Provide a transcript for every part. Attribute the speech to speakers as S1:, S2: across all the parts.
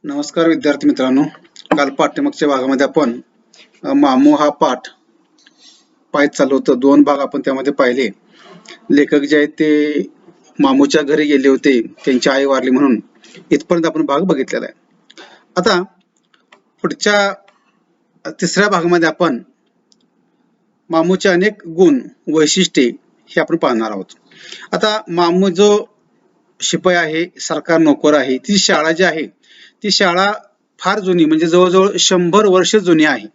S1: नमस्कार विद्यार्थी मित्रांनो. काल पाठ्यमागच्या भागामध्ये आपण मामू हा पाठ पाहत चाललो होतो. 2 भाग आपण त्यामध्ये पाहिले. लेखक जे आहेत ते मामूच्या घरी गेले होते, त्यांची आई वारली म्हणून. इथपर्यंत आपण भाग बघितलेला आहे. आता पुढच्या तिसऱ्या भागामध्ये आपण मामूचे अनेक गुण, वैशिष्ट्ये हे आपण पाहणार आहोत. आता मामू जो शिपाई आहे, सरकार नोकर आहे, ती शाळा जी आहे ती शाळा फार जुनी, म्हणजे जवळजवळ 100 वर्ष जुनी आहे.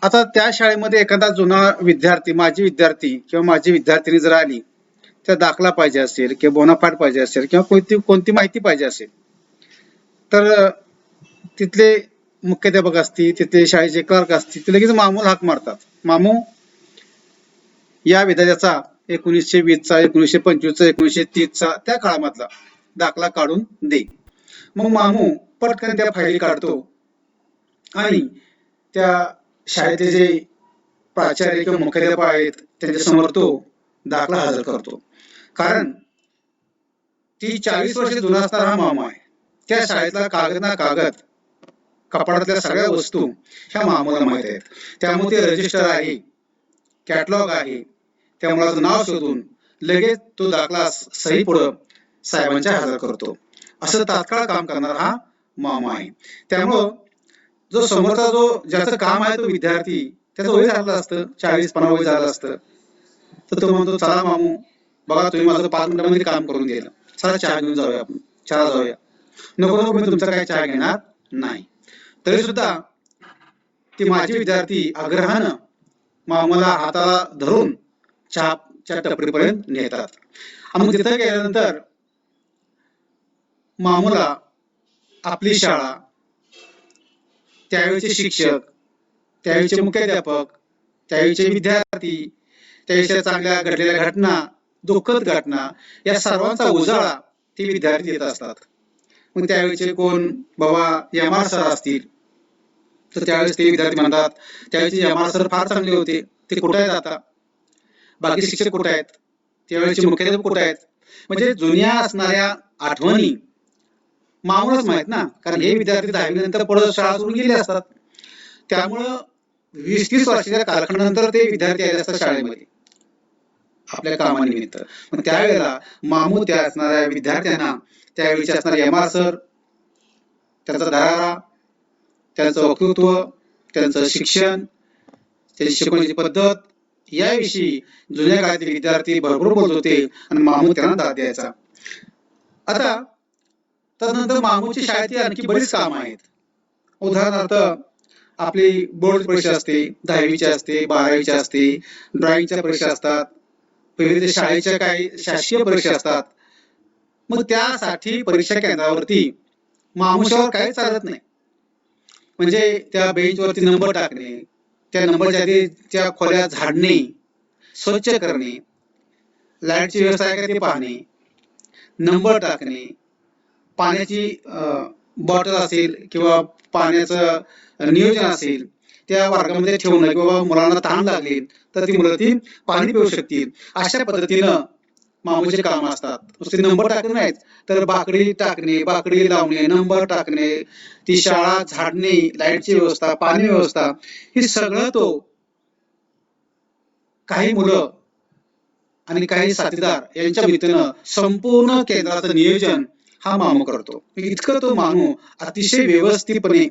S1: आता त्या शाळेमध्ये एखादा जुना विद्यार्थी, माजी विद्यार्थी किंवा माझी विद्यार्थिनी जर आली, त्या दाखला पाहिजे असेल किंवा बोनाफाईड पाहिजे असेल किंवा कोणती माहिती पाहिजे असेल, तर तिथले मुख्याध्यापक असतील, तिथले शाळेचे क्लर्क असतील, ते लगेच मामूला हाक मारतात. मामू, या विद्यार्थ्याचा 1920चा, 1925चा, 1930चा त्या काळामधला दाखला काढून दे. मग मामू पटकन त्या फायली काढतो आणि त्या शाळेतले जे प्राचार्य किंवा मुख्याध्यापक आहेत त्यांच्या समोर तो दाखला हजर करतो. कारण ती 40 वर्ष जुना असणारा हा मामू आहे. त्या शाळेतला कागद ना कागद, कपाटातल्या सगळ्या वस्तू ह्या मामूला माहित आहेत. त्यामुळे ते रजिस्टर आहे, कॅटलॉग आहे, त्या मुलाचं नाव शोधून लगेच तो दाखला सही पुढं साहेबांच्या हजर करतो. असं तात्काळ काम करणारा हा मामू आहे. त्यामुळं जो समोरचा ज्याचं काम आहे तो विद्यार्थी, त्याचं वय झालं असतं, 40-50 वय झालं असतं, तर तो म्हणतो, चला मामू, बघा तुम्ही माझं 5 मिनिटांमध्ये काम करून दिलं, चला चहा घेऊन जाऊया, आपण चहा जाऊया. नको नको, मी तुमचा काही चहा घेणार नाही. तरी सुद्धा ती माझी विद्यार्थी आग्रहानं मामूला हाताला धरून चहाच्या टपरीपर्यंत नेतात. आणि मग तिथं गेल्यानंतर मामूला आपली शाळा, त्यावेळेचे शिक्षक, त्यावेळेचे मुख्याध्यापक, त्यावेळेचे विद्यार्थी, त्यावेळेच्या चांगल्या घडलेल्या घटना, दुःखद घटना, या सर्वांचा उजाळा ते विद्यार्थी देत असतात. मग त्यावेळेचे कोण बाबा एम.आर. सर असतील, तर त्यावेळेस ते विद्यार्थी म्हणतात, त्यावेळेचे एम.आर. सर फार चांगले होते, ते कुठे आहेत आता, बाकी शिक्षक कुठे आहेत, त्यावेळेचे मुख्याध्यापक कुठे आहेत. म्हणजे जुन्या असणाऱ्या आठवणी मामूलाच माहित ना, कारण हे विद्यार्थी 10वी नंतर परत शाळा सोडून गेले असतात. त्यामुळं 20-30 वर्षाच्या कालखंडानंतर ते विद्यार्थी आले असतात शाळेमध्ये आपल्या कामानिमित्त. मग त्यावेळेला मामू त्या असणाऱ्या विद्यार्थ्यांना, त्यावेळेचे असणारे एम.आर. सर, त्यांचा दरारा, त्यांचं वक्तृत्व, त्यांचं शिक्षण, त्याची शिकवण्याची पद्धत याविषयी जुन्या काळातील विद्यार्थी भरपूर बोलत होते आणि मामू त्यांना दाद द्यायचा. आता त्यानंतर मामूची शाळेतील आणखी बरीच कामं आहेत. उदाहरणार्थ आपली बोर्ड परीक्षा असते, 10वीची असते, 12वीची असते, ड्रॉइंगच्या परीक्षा असतात, विविध शाळेच्या काही शासकीय परीक्षा असतात. मग त्यासाठी परीक्षा केंद्रावरती मामूच्यावर काही चालत नाही. म्हणजे त्या बेंचवरती नंबर टाकणे, त्या नंबरच्या आधी त्या खोल्या झाडणे, स्वच्छ करणे, लाईटची व्यवस्था आहे का ते पाहणे, नंबर टाकणे, पाण्याची बॉटल असेल किंवा पाण्याचं नियोजन असेल त्या वर्गामध्ये ठेवणं, किंवा मुलांना तहान लागली तर ती मुलं ती पाणी पिऊ शकतील, अशा पद्धतीनं मामूचे काम असतात. नुसते नंबर टाकणे नाहीत, तर बाकडी टाकणे, बाकडी लावणे, नंबर टाकणे, ती शाळा झाडणे, लाईटची व्यवस्था, पाणी व्यवस्था, हे सगळं तो काही मुलं आणि काही साथीदार यांच्या मित्रानं संपूर्ण केंद्राचं नियोजन हा मामू करतो. इतकं तो मामू अतिशय व्यवस्थितपणे,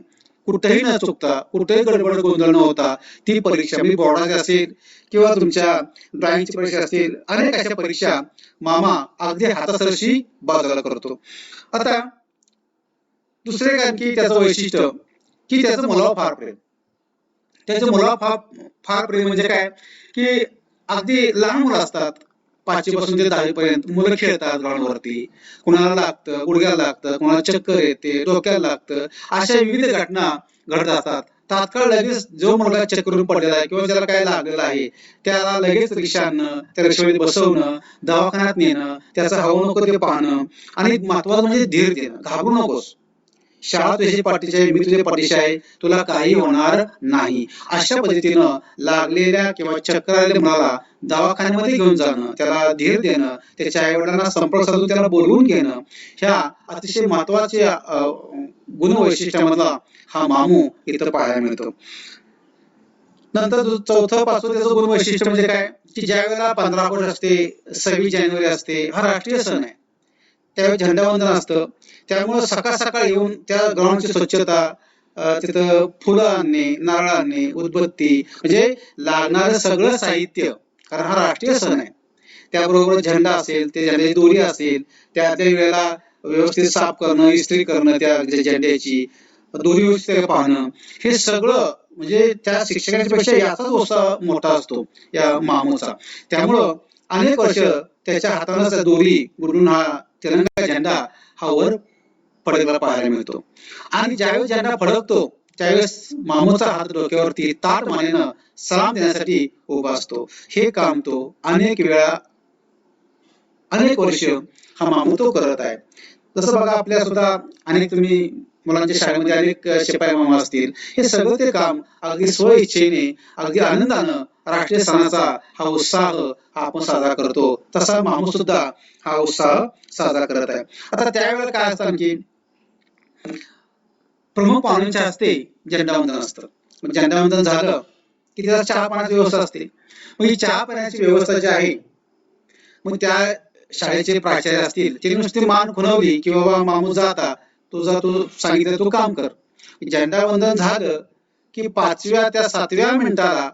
S1: कुठेही न चुकता, कुठेही गडबड गोंधळ न होता ती परीक्षा, म्हणजे बोर्डाची असेल किंवा तुमच्या ड्रॉइंगची परीक्षा असतील, अनेक अशा परीक्षा मामा अगदी हातासरशी बाजूला करतो. आता दुसरे काय की त्याचं वैशिष्ट्य, की त्याचं मुलावर फार प्रेम. त्याचं मुलावर फार प्रेम म्हणजे काय, की अगदी लहान मुलं असतात, 5वी पासून ते 10वी पर्यंत मुलं खेळतात ग्राउंडवरती, कुणाला लागतं, गुडघ्याला लागतं, कुणाला चक्कर येते, डोक्याला लागतं, अशा विविध घटना घडत असतात. तात्काळ लगेच जो मुलगा चक्करून पडलेला आहे किंवा ज्याला काय लागलेलं आहे त्याला लगेच रिक्षा आणणं, त्या रिक्षामध्ये बसवणं, दवाखान्यात नेणं, त्याचं हवं नको ते पाहणं, आणि महत्वाचं म्हणजे धीर देणं, घाबरू नकोस, शाळा तुझ्या पाठीशी आहे, मी तुझ्या पाठीशी आहे, तुला काही होणार नाही. अशा पद्धतीनं लागलेल्या किंवा चक्कर आलेल्या मुलाला दवाखान्यामध्ये घेऊन जाणं, त्याला धीर देणं, त्याच्या आईवडिलांना संपर्क साधून त्याला बोलवून घेणं, ह्या अतिशय महत्वाच्या गुणवैशिष्ट्यामधला हा मामू इथं पाहायला मिळतो. नंतर चौथं पाचवं त्याचं गुणवैशिष्ट्य म्हणजे काय, की ज्या वेळेला 15 ऑगस्ट असते, 26 जानेवारी असते, हा राष्ट्रीय सण आहे. त्यावेळी झेंडावंदन असतं. त्यामुळे सकाळ सकाळ येऊन त्या ग्राउंडची स्वच्छता, तिथं फुलं आणणे, नारळ आणणे, उदबत्ती म्हणजे लागणारं सगळं साहित्य, कारण हा राष्ट्रीय सण आहे. त्याबरोबर झेंडा असेल, ते झेंड्याची दोरी असेल, त्या वेळेला व्यवस्थित साफ करणं, इस्त्री करणं त्या झेंड्याची, दोरी व्यवस्थित पाहणं, हे सगळं म्हणजे त्या शिक्षकांच्या पेक्षा याचाच उत्साह मोठा असतो या मामूचा. त्यामुळं अनेक वर्ष त्याच्या हातानं दोरी गुंडून हा तिरंगा झेंडा हा वर फडकला पाहायला मिळतो. आणि ज्यावेळेस झेंडा फडकतो त्यावेळेस मामूचा हात डोक्यावरती ताठ मानेनं सलाम देण्यासाठी उभा असतो. हे काम तो अनेक वर्ष हा मामू तो करत आहे. जसं बघा आपल्या सुद्धा अनेक तुम्ही मुलांच्या शाळेमध्ये अनेक शिपाई मामा असतील, हे सगळं ते काम अगदी स्वइच्छेने, अगदी आनंदानं राष्ट्रीय सणाचा हा उत्साह हा आपण साजरा करतो, तसा मामू सुद्धा हा उत्साह साजरा करत आहे. आता त्यावेळेला काय असतं की प्रमुख पाहुण्यांच्या हस्ते झेंडावंदन असतं. मग झेंडावंदन झालं की त्याला चहा पाण्याची व्यवस्था असते. मग ही चहा पाण्याची व्यवस्था जी आहे, मग त्या शाळेचे प्राचार्य असतील त्यांनी नुसती मान खुणवली की बाबा मामू जाता, तुझा तू सांगितलं तू काम कर. झेंडावंदन झालं की 5व्या त्या 7व्या मिनिटाला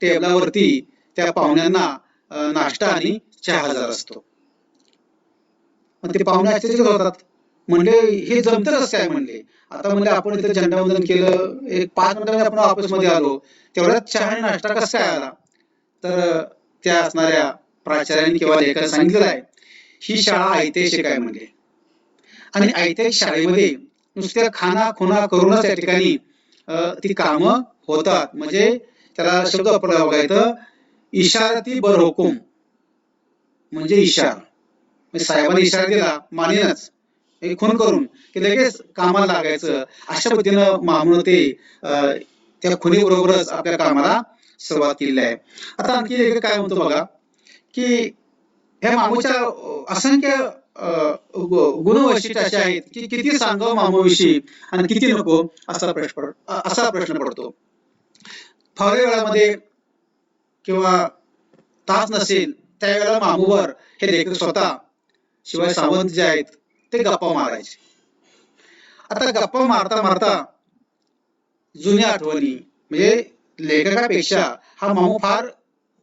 S1: टेबलावरती त्या पाहुण्यांना नाश्ता आणि चहा हजर असतो. मग ते पाहुणे आश्चर्यचकित होतात. म्हणले हे जमतं कसं काय म्हणले. आता म्हणले आपण इथे झेंडावंदन केलं, एक 5 मिनिटांमध्ये आपण ऑफिसमध्ये आलो, तेवढ्यात चहा आणि नाश्ता कसा काय आला. तर त्या असणाऱ्या प्राचार्यांनी किंवा लेखकाने सांगितलेलं आहे, ही शाळा ऐतिहासिक आहे म्हणले. आणि ऐतिहासिक शाळेमध्ये नुसत्या खाना खुना करूनच त्या ठिकाणी ती कामं होतात. म्हणजे त्याला शब्द वापरला बघा इथं, इशारती बर हुकुम म्हणजे इशारा. म्हणजे साहेबांनी इशारा दिला मानेनच एक खून करून की लगेच कामाला लागायचं. अशा पद्धतीनं मामून ते त्या खुनीबरोबरच आपल्या कामाला सुरुवात केलेली आहे. आता आणखी एक काय म्हणतो बघा, की ह्या मामूच्या असंख्य गुणवैशिष्ट्य असे आहेत की किती सांगावं मामूविषयी आणि किती नको असा प्रश्न पडतो. फावल्या वेळामध्ये किंवा तास नसेल त्यावेळेला मामूवर हे लेखक स्वतः शिवाय सावंत जे आहेत ते गप्पा मारायचे. आता गप्पा मारता मारता जुन्या आठवणी, म्हणजे लेखकापेक्षा हा मामू फार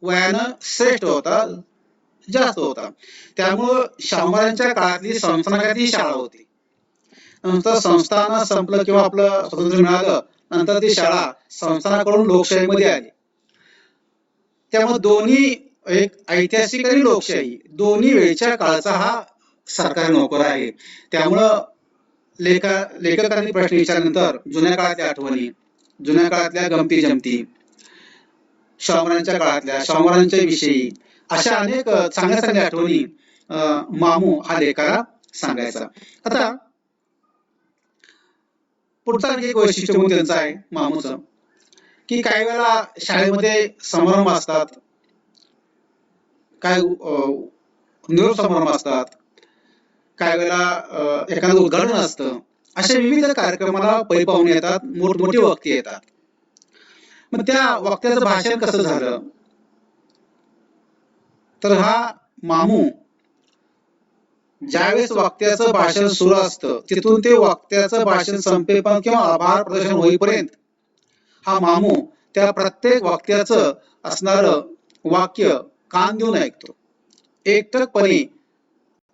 S1: वयानं श्रेष्ठ होता, जास्त होता. त्यामुळं शाहूमहाराजांच्या काळातली संस्थानातली ही शाळा होती. नंतर संस्थान संपलं किंवा आपलं स्वातंत्र्य मिळालं, नंतर ती शाळा संस्थानाकडून लोकशाहीमध्ये आली. त्यामुळे दोन्ही एक ऐतिहासिक आणि लोकशाही दोन्ही वेळच्या काळाचा हा सरकारी नोकर आहे. त्यामुळं लेखकांनी प्रश्न विचारल्यानंतर जुन्या काळातल्या आठवणी, जुन्या काळातल्या गमती जमती, शाहूमहाराजांच्या काळातल्या शाहूमहाराजांच्या विषयी अशा अनेक चांगल्या चांगल्या आठवणी मामू हा लेखाला सांगायचा. आता पुढचा एक वैशिष्ट्य म्हणून त्यांचं आहे मामूचं, की काही वेळेला शाळेमध्ये समारंभ असतात, काय निरोप समारंभ असतात, काही वेळेला एखादं उद्घाटन असतं. अशा विविध कार्यक्रमाला परिपाहुणे येतात, मोठमोठे वक्ते येतात. मग त्या वक्त्याचं भाषण कसं झालं, तर हा मामू ज्यावेळेस वक्त्याचं भाषण सुरू असतं तिथून ते वक्त्याचं भाषण संपेपर्यंत किंवा आभार प्रदर्शन होईपर्यंत हा मामू त्या प्रत्येक वक्त्याचं असणारं वाक्य कान देऊन ऐकतो. एकटकपणे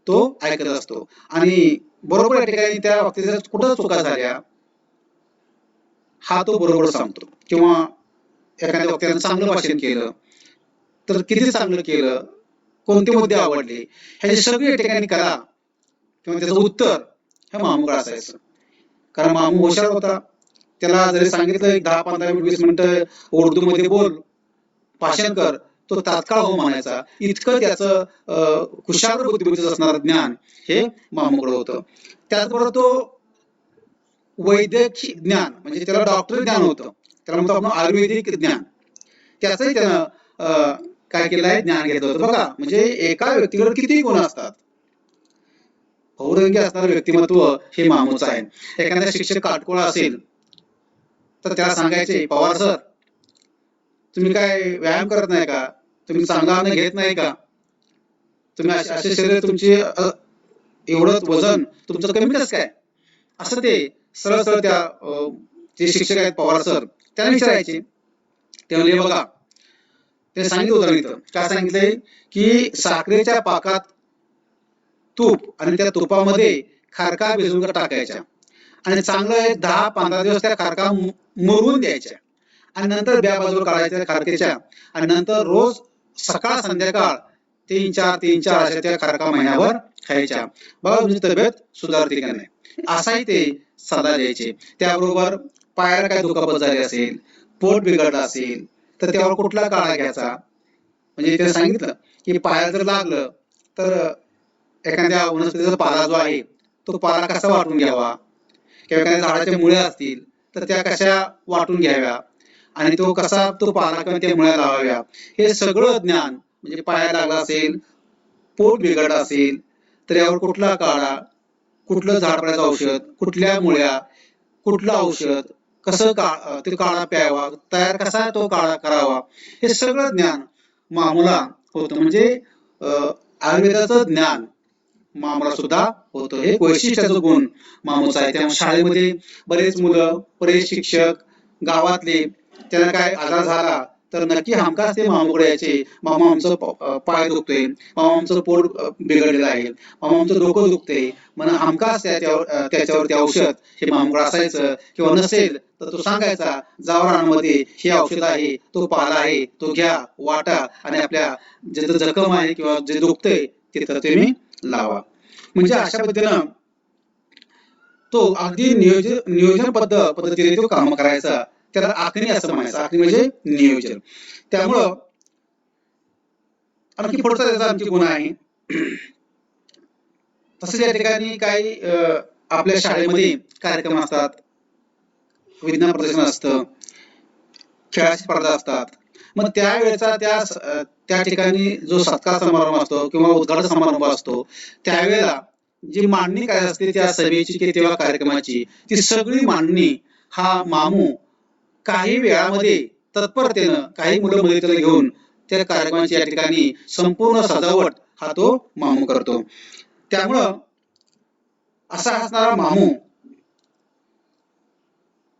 S1: तो ऐकत असतो आणि बरोबर या ठिकाणी त्या वक्त्याच्या कुठं चुका झाल्या हा तो बरोबर सांगतो. किंवा एखाद्या वक्त्यानं चांगलं भाषण केलं तर किती चांगलं केलं, कोणते मुद्दे आवडले, ह्याची सगळी या ठिकाणी कला किंवा त्याचं उत्तर हे मामूकडे असायचं. कारण मामू हुशार होता. त्याला जरी सांगितलं एक 10-15 मिनिट 20 मिनिटं उर्दू मध्ये बोल, भाषण कर, तो तात्काळ हो म्हणायचा. इतकं त्याचं कुशाग्र बुद्धिमत्तेचं असणारं ज्ञान हे मामूकडे होतं. त्याचबरोबर तो वैद्यकीय ज्ञान म्हणजे त्याला डॉक्टर ज्ञान होतं, त्याला म्हणतो आपण आयुर्वेदिक ज्ञान, त्याचंही त्यानं काय केलं आहे, ज्ञान घेतलं होतं. बघा म्हणजे एका व्यक्तीकडे किती गुण असतात. बहुरंगी असणारं व्यक्तिमत्व हे मामूचं आहे. एखादा शिक्षक काटकोळा असेल तर त्याला सांगायचे, पवार सर तुम्ही काय व्यायाम करत नाही का, तुम्ही चांगलं अन्न घेत नाही का, तुम्ही असे शरीर तुमचे एवढं वजन तुमचं कमी कसं काय, असं ते सरळ सरळ त्या जे शिक्षक आहेत पवार सर त्यांना विचारायचे. ते म्हणले बघा, ते सांगितलं होतं इथं काय सांगितलंय की साखरेच्या पाकात तूप आणि त्या तुपामध्ये खारका भिजवून टाकायच्या आणि चांगलं 10-15 दिवस त्या खारका मुरवून द्यायच्या आणि नंतर ब्या बाजूला काढायच्या खारकेच्या आणि नंतर रोज सकाळ संध्याकाळ 3-4 अशा त्या खारका महिन्यावर खायच्या, बघा तुमची तब्येत सुधारते का नाही, असाही ते सल्ला द्यायचे. त्याबरोबर पायाला काय दुखापत झाली असेल, पोट बिघडलं असेल तर त्यावर कुठला काढा घ्यायचा, म्हणजे ते सांगितलं की पायाला जर लागलं तर एखाद्या वनस्पतीचा पाला जो आहे तो पाला कसा वाटून घ्यावा, किंवा एखाद्या झाडाच्या मुळ्या असतील तर त्या कशा वाटून घ्याव्या आणि तो कसा तो पाला किंवा त्या मुळ्या लावाव्या, हे सगळं ज्ञान म्हणजे पायाला लागला असेल, पोट बिघडलं असेल तर यावर कुठला काढा, कुठलं झाडपाल्याचं औषध, कुठल्या मुळ्या, कुठलं औषध, कसं ते काढा प्यावा, तयार कसा तो काढा करावा, हे सगळं ज्ञान मामूला होतं. म्हणजे आयुर्वेदाचं ज्ञान मामूला सुद्धा होतं. हे वैशिष्ट्याचं गुण मामूचा आहे. त्यामुळे शाळेमध्ये बरेच मुलं, बरेच शिक्षक गावातले त्यांना काय आजार झाला तर नक्की हमखास ते मामूकडे यायचे, मामा आमचं पाय दुखतोय, मामा आमचं पोट बिघडलेलं आहे, मामा आमचं डोकं दुखतंय, म्हणून हमखास त्याच्यावरती औषध हे मामूकडे असायचं. किंवा नसेल तर तो सांगायचा, जावा रानामध्ये हे औषध आहे, तो पाला आहे, तो घ्या, वाटा आणि आपल्या जिथं जखम आहे किंवा जे दुखतंय तिथं तुम्ही लावा. म्हणजे अशा पद्धतीनं तो अगदी नियोजन पद्धतीने तो काम करायचा. त्याला आखणी असं म्हणायचं. आखणी म्हणजे नियोजन. त्यामुळं आणखी पुढचा त्याचा आणखी गुण आहे. तसंच या ठिकाणी काही आपल्या शाळेमध्ये कार्यक्रम असतात, विज्ञान प्रदर्शन असतं, खेळाची स्पर्धा असतात. मग त्यावेळेचा त्या ठिकाणी जो सत्कार समारंभ असतो किंवा उद्घाटन समारंभ असतो त्यावेळेला जी मांडणी काय असते त्या सभेची किंवा कार्यक्रमाची, ती सगळी मांडणी हा मामू काही वेळामध्ये तत्परतेनं काही मुलं मदतीला घेऊन त्या कार्यक्रमाची या ठिकाणी संपूर्ण सजावट हा तो मामू करतो. त्यामुळं असा असणारा मामू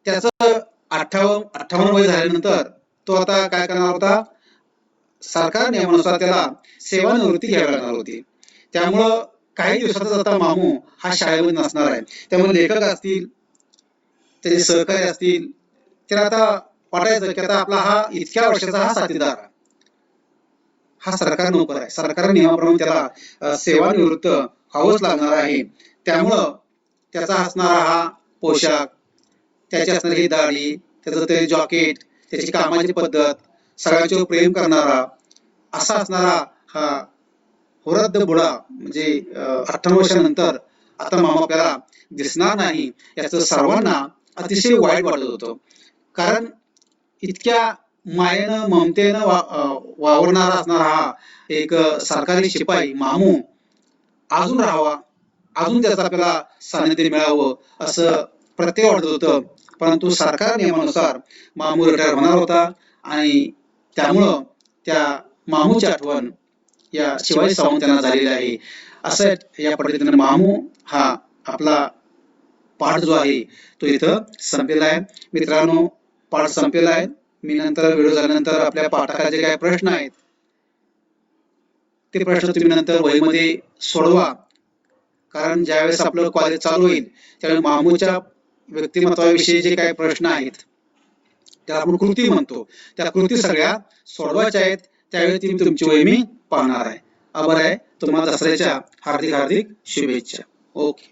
S1: त्याचं 58 वय झाल्यानंतर तो आता काय करणार होता, सरकार नियमानुसार त्याला सेवानिवृत्ती घ्यावी लागणार होती. त्यामुळं काही दिवसातच आता मामू हा शाळेमध्ये नसणार आहे. त्यामुळे लेखक असतील, त्याचे सहकारी असतील, त्याला आता वाटायचं की आता आपला हा इतक्या वर्षाचा हा साथीदार, हा सरकार नोकर आहे, सरकारी नियमाप्रमाणे त्याला सेवानिवृत्त व्हावंच लागणार आहे. त्यामुळं त्याचा असणारा हा पोशाख, त्याची असणारी दाढी, त्याचं ते जॉकेट, त्याची कामाची पद्धत, सगळ्यांच्यावर प्रेम करणारा असा असणारा हा वृद्ध बुडा म्हणजे 58 वर्षानंतर आता मामा आपल्याला दिसणार नाही, याचं सर्वांना अतिशय वाईट वाटत होतं. कारण इतक्या मायेनं ममतेनं वावरणारा असणारा हा एक सरकारी शिपाई मामू अजून राहावा, अजून त्याचं आपल्याला सानिध्य मिळावं असं प्रत्येक वाटत होतं. परंतु सरकार नियमानुसार मामू रिटायर होणार होता आणि त्यामुळं त्या मामूची आठवण या शिवाजी सावंत यांना झालेली आहे. असं या पद्धतीने मामू हा आपला पाठ जो आहे तो इथं संपलेला आहे. मित्रांनो, पाठ संपलेला आहे. मी नंतर व्हिडिओ झाल्यानंतर आपल्या पाठकाचे काय प्रश्न आहेत ते प्रश्न तुम्ही नंतर वहीमध्ये सोडवा. कारण ज्यावेळेस आपलं कॉलेज चालू होईल त्यावेळेस मामूच्या व्यक्तिमत्वाविषयी जे काही प्रश्न आहेत त्याला आपण कृती म्हणतो, त्या कृती सगळ्या सोडवायच्या आहेत. त्यावेळी तुमची वही मी पाहणार आहे. आभार आहे. तुम्हाला दसऱ्याच्या हार्दिक हार्दिक शुभेच्छा. ओके.